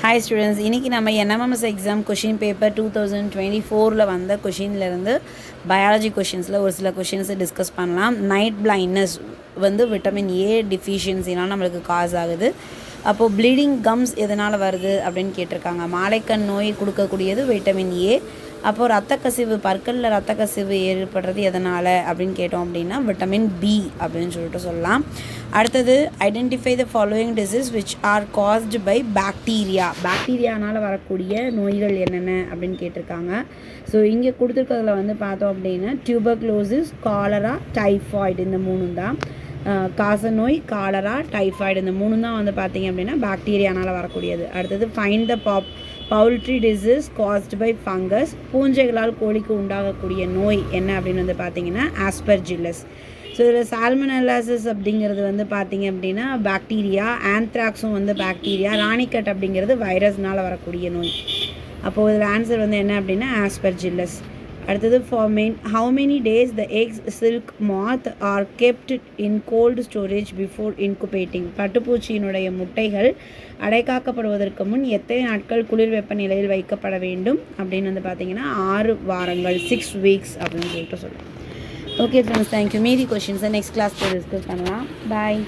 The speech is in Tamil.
ஹாய் ஸ்டூடெண்ட்ஸ், இன்றைக்கி நம்ம என்எம்எம்எஸ் எக்ஸாம் கொஷின் பேப்பர் 2024 வந்த கொஷின்லேருந்து பயாலஜி கொஷின்ஸில் ஒரு சில கொஷின்ஸை டிஸ்கஸ் பண்ணலாம். நைட் பிளைண்ட்னஸ் விட்டமின் ஏ டிஃபிஷியன்சினால் நம்மளுக்கு காஸ் ஆகுது. அப்போது ப்ளீடிங் கம்ஸ் எதனால் வருது அப்படின்னு கேட்டிருக்காங்க. மாலைக்கண் நோய் கொடுக்கக்கூடியது விட்டமின் ஏ. அப்போது ரத்த கசிவு, பற்களில் ரத்த கசிவு ஏற்படுறது எதனால் அப்படின்னு கேட்டோம் அப்படின்னா விட்டமின் பி அப்படின்னு சொல்லிட்டு சொல்லலாம். அடுத்தது identify the following disease which are caused by பாக்டீரியானால் வரக்கூடிய நோய்கள் என்னென்ன அப்படின்னு கேட்டிருக்காங்க. ஸோ இங்கே கொடுத்துருக்கிறதுல பார்த்தோம் அப்படின்னா டியூபர்குலோசிஸ், காலரா, டைஃபாய்டு இந்த மூணு தான். காசநோய், காலரா, டைஃபாய்டு இந்த மூணு தான் பார்த்தீங்க அப்படின்னா பாக்டீரியானால் வரக்கூடியது. அடுத்தது find the poultry disease caused by fungus. பூஞ்சைகளால் கோழிக்கு உண்டாகக்கூடிய நோய் என்ன அப்படின்னு பார்த்தீங்கன்னா ஆஸ்பெர்ஜில்லஸ். ஸோ இதில் சால்மனெல்லாசிஸ் அப்படிங்கிறது பார்த்தீங்க அப்படின்னா பாக்டீரியா, ஆந்த்ராக்ஸும் பாக்டீரியா, ராணிக்கட் அப்படிங்கிறது வைரஸ்னால் வரக்கூடிய நோய். அப்போது இதில் ஆன்சர் என்ன அப்படின்னா ஆஸ்பெர்ஜில்லஸ். அடுத்தது how many days the eggs silk moth are kept in cold storage before incubating. பட்டுப்பூச்சியினுடைய முட்டைகள் அடைக்காக்கப்படுவதற்கு முன் எத்தனை நாட்கள் குளிர் வெப்பநிலையில் வைக்கப்பட வேண்டும் அப்படின்னு பார்த்தீங்கன்னா 6 வாரங்கள், 6 weeks அப்படின்னு சொல்லிட்டு சொல்லுவோம். Okay friends, thank you. மீதி கொஷின்ஸை நெக்ஸ்ட் கிளாஸில் டிஸ்கஸ் பண்ணலாம். பாய்.